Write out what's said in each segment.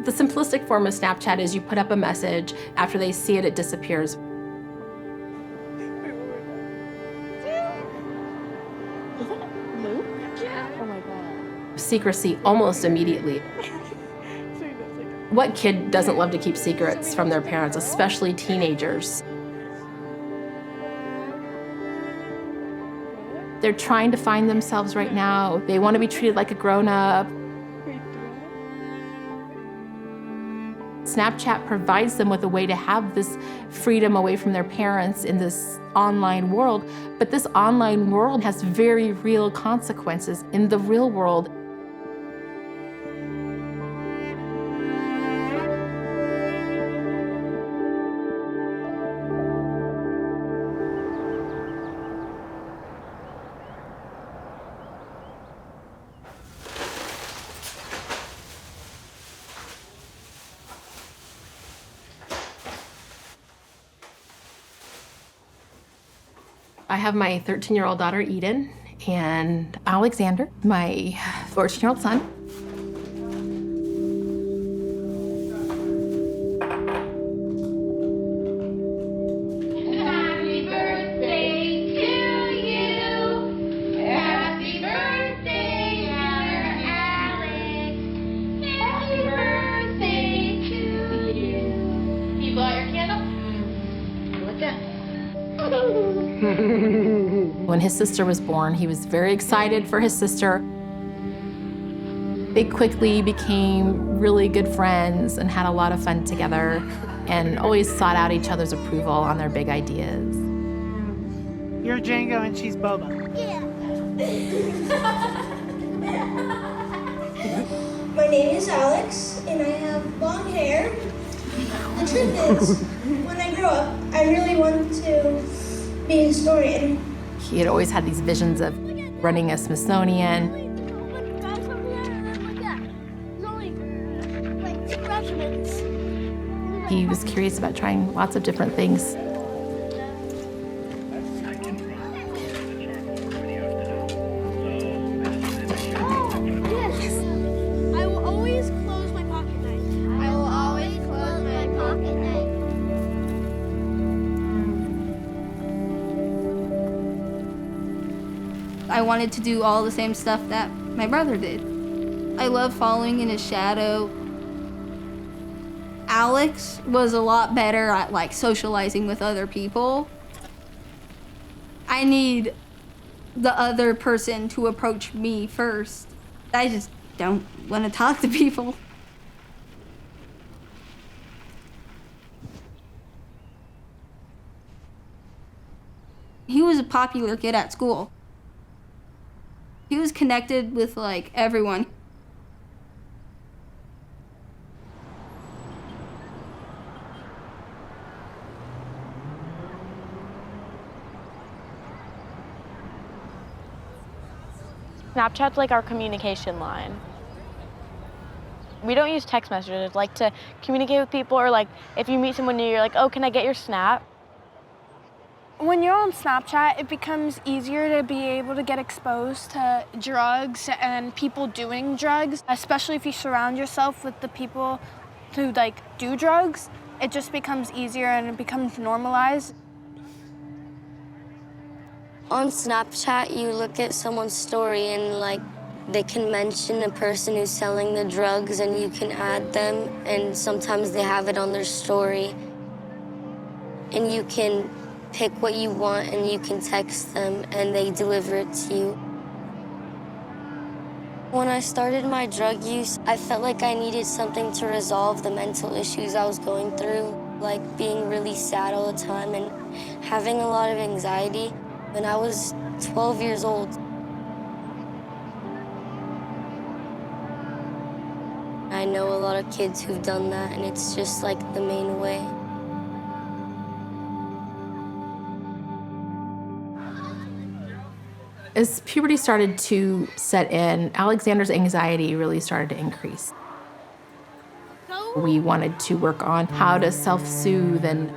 The simplistic form of Snapchat is you put up a message, after they see it, it disappears. Secrecy almost immediately. What kid doesn't love to keep secrets from their parents, especially teenagers? They're trying to find themselves right now. They want to be treated like a grown-up. Snapchat provides them with a way to have this freedom away from their parents in this online world, but this online world has very real consequences in the real world. I have my 13-year-old daughter, Eden, and Alexander, my 14-year-old son. Happy birthday to you. Happy birthday, dear Alex. Happy birthday to you. You bought your candle? What's that? When his sister was born, he was very excited for his sister. They quickly became really good friends and had a lot of fun together and always sought out each other's approval on their big ideas. You're Django and she's Boba. My name is Alex, and I have long hair. The truth is, when I grow up, I really want to be a historian. He had always had these visions of running a Smithsonian. Look, guys, over there. Look at that. There's only like 2 regiments. He was curious about trying lots of different things. Yes. I will always close my pocket knife. I will always close my pocket knife. I wanted to do all the same stuff that my brother did. I love following in his shadow. Alex was a lot better at like socializing with other people. I need the other person to approach me first. I just don't want to talk to people. He was a popular kid at school. He was connected with like everyone. Snapchat's like our communication line. We don't use text messages like to communicate with people, or like if you meet someone new, you're like, oh, can I get your snap? When you're on Snapchat, it becomes easier to be able to get exposed to drugs and people doing drugs, especially if you surround yourself with the people who like do drugs. It just becomes easier and it becomes normalized. On Snapchat, you look at someone's story and like they can mention a person who's selling the drugs and you can add them, and sometimes they have it on their story. And you can pick what you want and you can text them and they deliver it to you. When I started my drug use, I felt like I needed something to resolve the mental issues I was going through, like being really sad all the time and having a lot of anxiety. When I was 12 years old, I know a lot of kids who've done that, and it's just like the main way. As puberty started to set in, Alexander's anxiety really started to increase. We wanted to work on how to self-soothe, and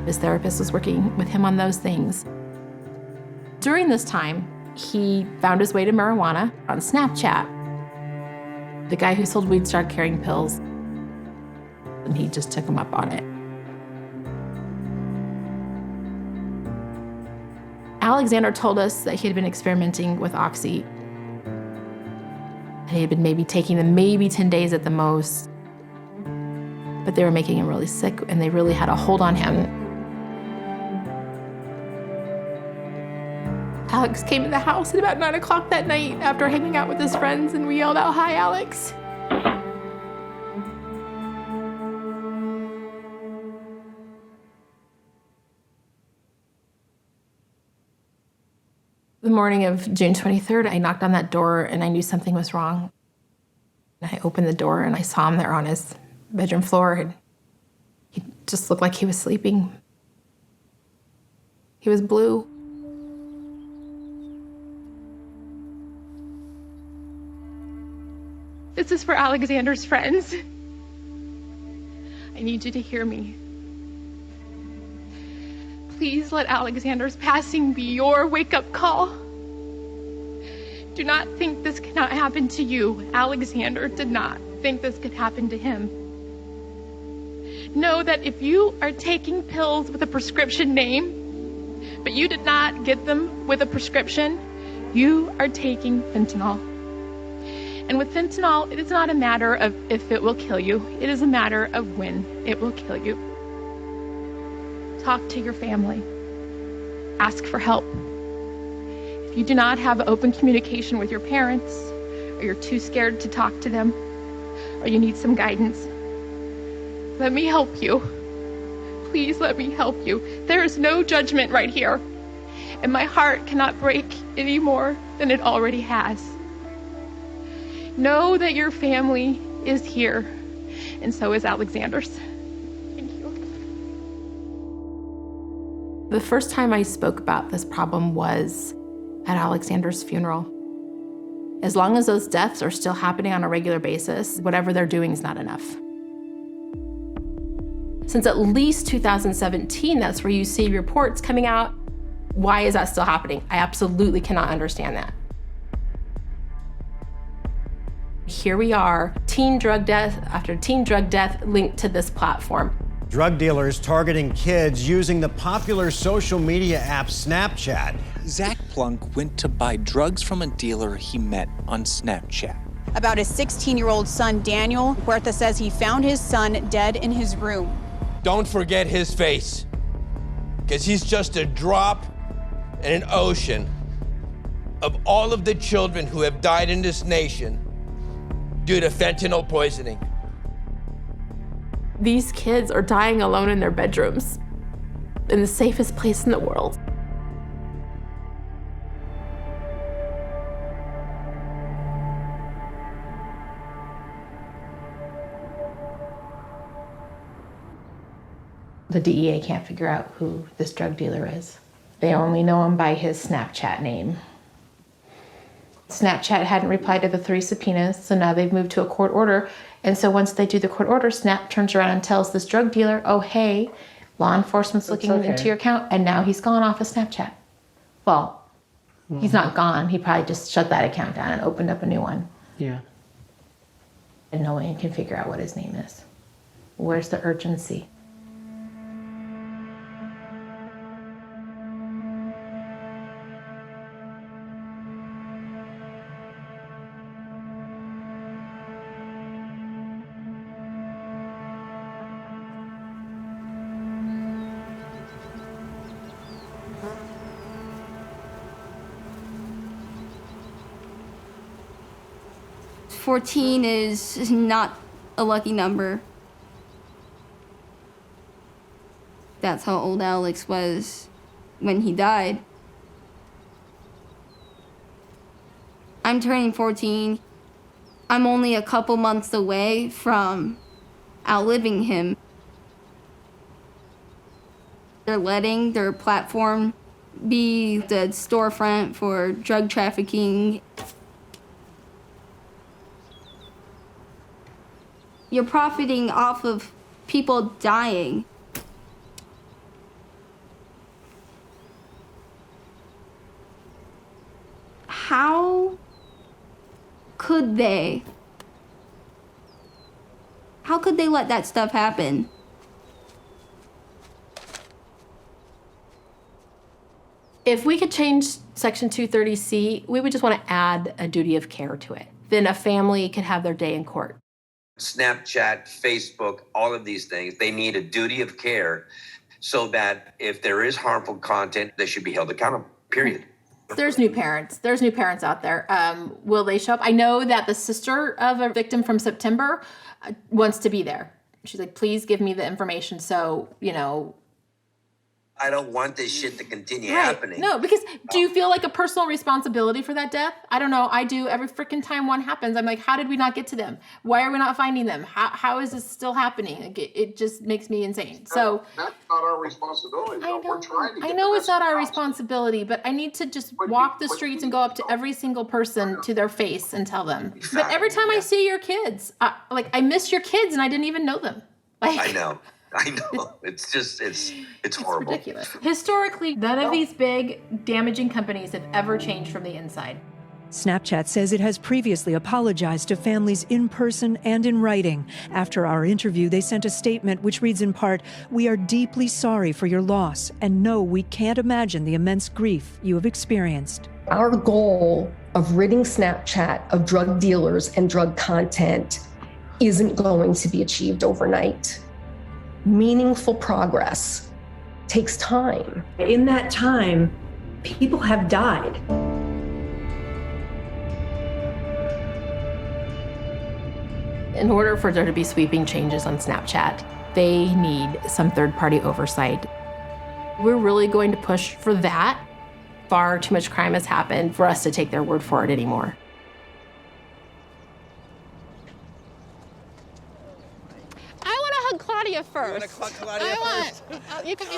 his therapist was working with him on those things. During this time, he found his way to marijuana on Snapchat. The guy who sold weed started carrying pills. and he just took him up on it. Alexander told us that he had been experimenting with Oxy. He had been maybe taking them maybe 10 days at the most, but they were making him really sick and they really had a hold on him. Alex came in the house at about 9 o'clock that night after hanging out with his friends, and we yelled out, "Hi, Alex." The morning of June 23rd, I knocked on that door and I knew something was wrong. I opened the door and I saw him there on his bedroom floor, and he just looked like he was sleeping. He was blue. This is for Alexander's friends. I need you to hear me. Please let Alexander's passing be your wake-up call. Do not think this cannot happen to you. Alexander did not think this could happen to him. Know that if you are taking pills with a prescription name, but you did not get them with a prescription, you are taking fentanyl. And with fentanyl, it is not a matter of if it will kill you. It is a matter of when it will kill you. Talk to your family. Ask for help. If you do not have open communication with your parents, or you're too scared to talk to them, or you need some guidance, let me help you. Please let me help you. There is no judgment right here, and my heart cannot break any more than it already has. Know that your family is here, and so is Alexander's. Thank you. The first time I spoke about this problem was at Alexander's funeral. As long as those deaths are still happening on a regular basis, whatever they're doing is not enough. Since at least 2017, that's where you see reports coming out. Why is that still happening? I absolutely cannot understand that. Here we are, teen drug death after teen drug death linked to this platform. Drug dealers targeting kids using the popular social media app Snapchat. Zach Plunk went to buy drugs from a dealer he met on Snapchat. About his 16-year-old son, Daniel, Huerta says he found his son dead in his room. Don't forget his face, because he's just a drop in an ocean of all of the children who have died in this nation due to fentanyl poisoning. These kids are dying alone in their bedrooms, in the safest place in the world. The DEA can't figure out who this drug dealer is. They only know him by his Snapchat name. Snapchat hadn't replied to the 3 subpoenas, so now they've moved to a court order. And so once they do the court order, Snap turns around and tells this drug dealer, oh, hey, law enforcement's looking into your account, and now he's gone off of Snapchat. Well, he's not gone. He probably just shut that account down and opened up a new one. Yeah. And no one can figure out what his name is. Where's the urgency? $14 is not a lucky number. That's how old Alex was when he died. I'm turning 14. I'm only a couple months away from outliving him. They're letting their platform be the storefront for drug trafficking. You're profiting off of people dying. How could they How could they let that stuff happen? If we could change Section 230C, we would just want to add a duty of care to it. Then a family could have their day in court. Snapchat, Facebook, all of these things, they need a duty of care so that if there is harmful content, they should be held accountable, period. There's new parents. There's new parents out there. Will they show up? I know that the sister of a victim from September wants to be there. She's like, please give me the information so, you know. I don't want this shit to continue Right. happening. No, because do you feel like a personal responsibility for that death? I don't know. I do. Every freaking time one happens, I'm like, how did we not get to them? Why are we not finding them? How is this still happening? Like, it just makes me insane. So that's not our responsibility. We're trying to get I know the it's not our message out. responsibility, but I need to just walk the streets and go up to every single person to their face and tell them. But every time I see your kids, I miss your kids and I didn't even know them. Like, I know. It's just, it's horrible. ridiculous. Historically, none of these big damaging companies have ever changed from the inside. Snapchat says it has previously apologized to families in person and in writing. After our interview, they sent a statement which reads in part, "We are deeply sorry for your loss and know we can't imagine the immense grief you have experienced." Our goal of ridding Snapchat of drug dealers and drug content isn't going to be achieved overnight. Meaningful progress takes time. In that time, people have died. In order for there to be sweeping changes on Snapchat, they need some third-party oversight. We're really going to push for that. Far too much crime has happened for us to take their word for it anymore. I want to hug Claudia first. You want to hug Claudia first? You can be.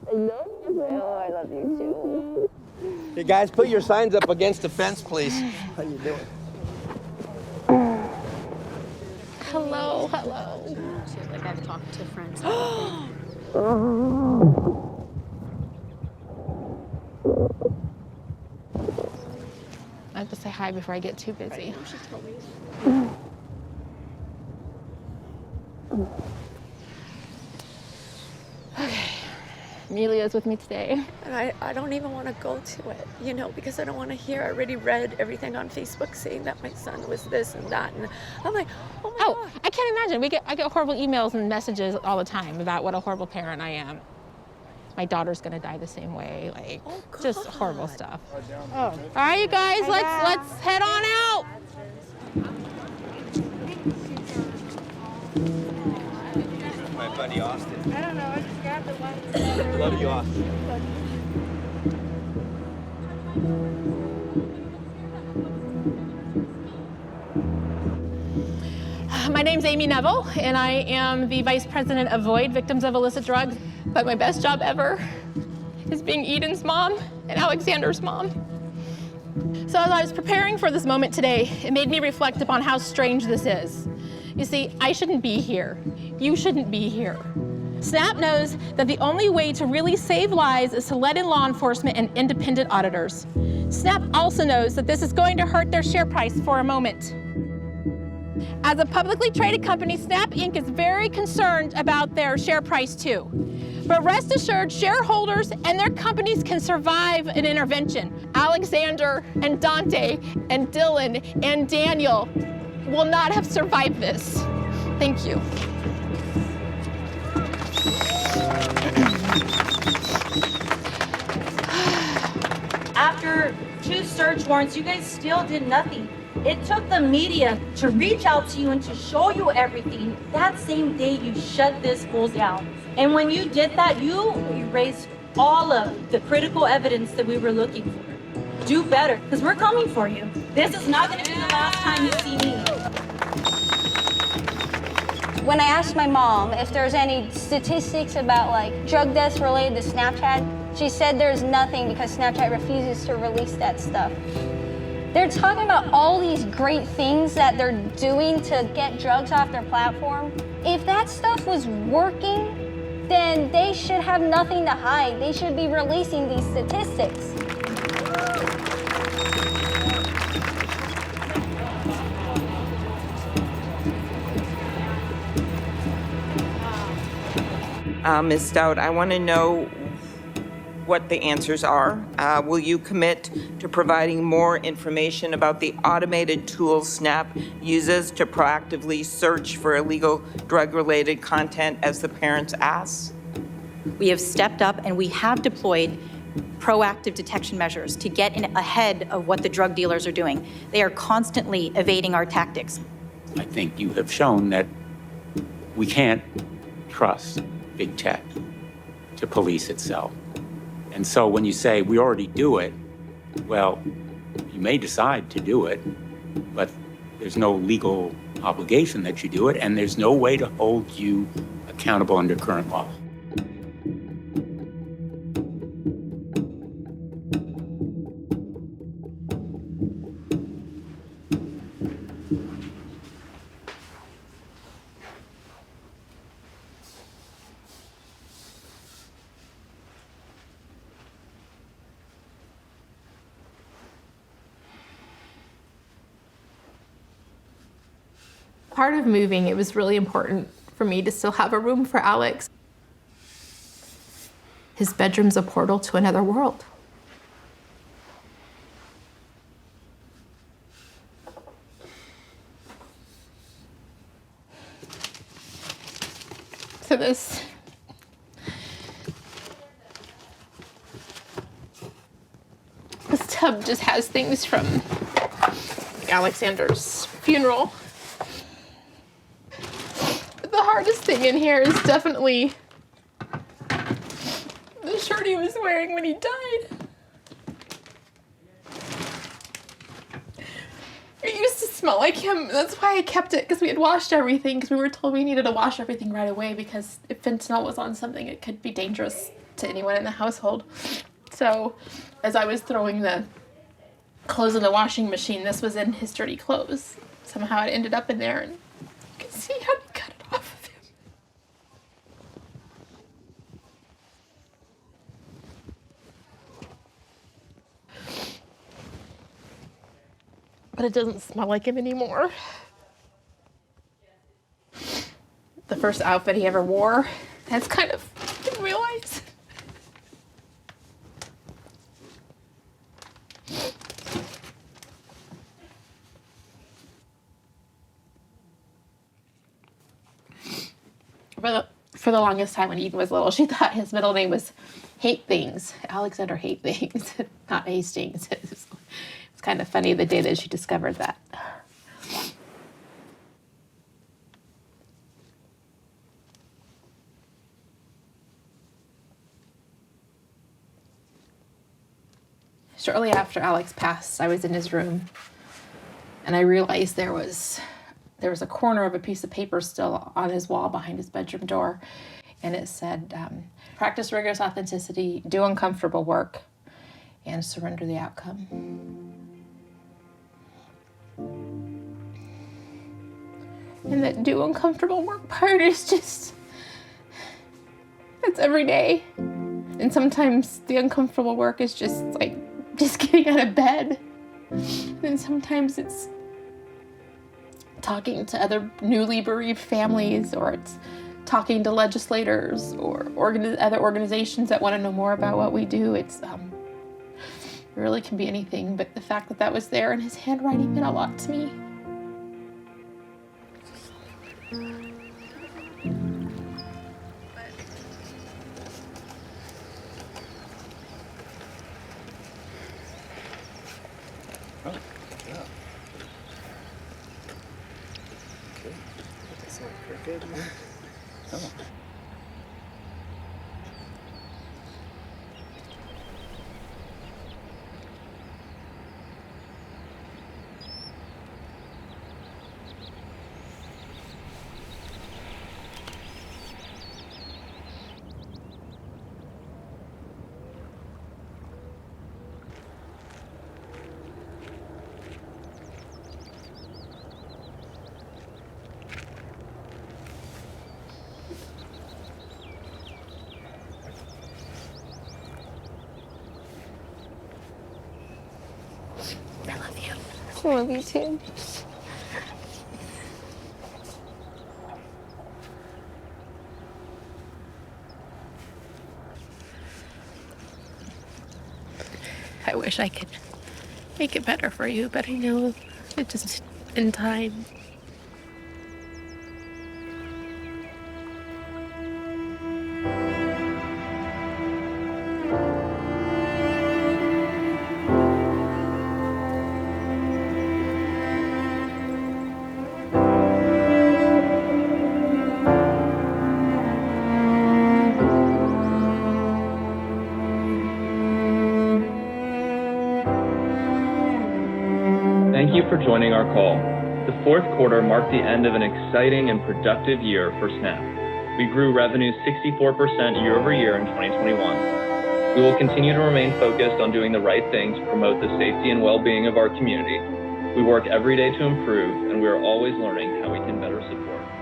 I love you too. Hey guys, put your signs up against the fence, please. How you doing? Hello, hello. Like I've talked to friends. I have to say hi before I get too busy. Okay. Amelia's with me today. And I don't even want to go to it, you know, because I don't want to hear. I already read everything on Facebook saying that my son was this and that, and I'm like, oh my God. I can't imagine. I get horrible emails and messages all the time about what a horrible parent I am. My daughter's gonna die the same way, like just horrible stuff. Oh. All right, you guys, let's head on out. My buddy Austin. I don't know, I just grabbed the one. Love you, Austin. My name's Amy Neville, and I am the Vice President of VOID, Victims of Illicit Drugs. But my best job ever is being Eden's mom and Alexander's mom. So as I was preparing for this moment today, it made me reflect upon how strange this is. You see, I shouldn't be here. You shouldn't be here. Snap knows that the only way to really save lives is to let in law enforcement and independent auditors. Snap also knows that this is going to hurt their share price for a moment. As a publicly traded company, Snap Inc. is very concerned about their share price too. But rest assured, shareholders and their companies can survive an intervention. Alexander and Dante and Dylan and Daniel will not have survived this. Thank you. After 2 search warrants, you guys still did nothing. It took the media to reach out to you and to show you everything. That same day, you shut this fool down. And when you did that, you erased all of the critical evidence that we were looking for. Do better, because we're coming for you. This is not going to be the last time you see me. When I asked my mom if there's any statistics about like drug deaths related to Snapchat, she said there's nothing because Snapchat refuses to release that stuff. They're talking about all these great things that they're doing to get drugs off their platform. If that stuff was working, then they should have nothing to hide. They should be releasing these statistics. Ms. Stout, I want to know what the answers are. Will you commit to providing more information about the automated tools SNAP uses to proactively search for illegal drug-related content as the parents ask? We have stepped up and we have deployed proactive detection measures to get in ahead of what the drug dealers are doing. They are constantly evading our tactics. I think you have shown that we can't trust big tech to police itself. And so when you say we already do it, well, you may decide to do it, but there's no legal obligation that you do it, and there's no way to hold you accountable under current law. Part of moving, it was really important for me to still have a room for Alex. His bedroom's a portal to another world. So this tub just has things from Alexander's funeral. The hardest thing in here is definitely the shirt he was wearing when he died. It used to smell like him. That's why I kept it, because we had washed everything, because we were told we needed to wash everything right away, because if fentanyl was on something, it could be dangerous to anyone in the household. So as I was throwing the clothes in the washing machine, this was in his dirty clothes. Somehow it ended up in there, and you can see how he cut it off of him. But it doesn't smell like him anymore. The first outfit he ever wore, that's kind of, I didn't realize. For the longest time when Eden was little, she thought his middle name was Hate Things. Alexander Hate Things, not Hastings. It's kind of funny the day that she discovered that. Shortly after Alex passed, I was in his room, and I realized there was a corner of a piece of paper still on his wall behind his bedroom door, and it said, practice rigorous authenticity, do uncomfortable work, and surrender the outcome. And that do uncomfortable work part is just, it's every day. And sometimes the uncomfortable work is just like, just getting out of bed. And sometimes it's talking to other newly bereaved families, or it's talking to legislators or other organizations that want to know more about what we do. It really can be anything, but the fact that that was there in his handwriting meant a lot to me. I love you too. I wish I could make it better for you, but I know it's just in time. Thank you for joining our call. The fourth quarter marked the end of an exciting and productive year for Snap. We grew revenue 64% year over year in 2021. We will continue to remain focused on doing the right thing to promote the safety and well-being of our community. We work every day to improve, and we are always learning how we can better support.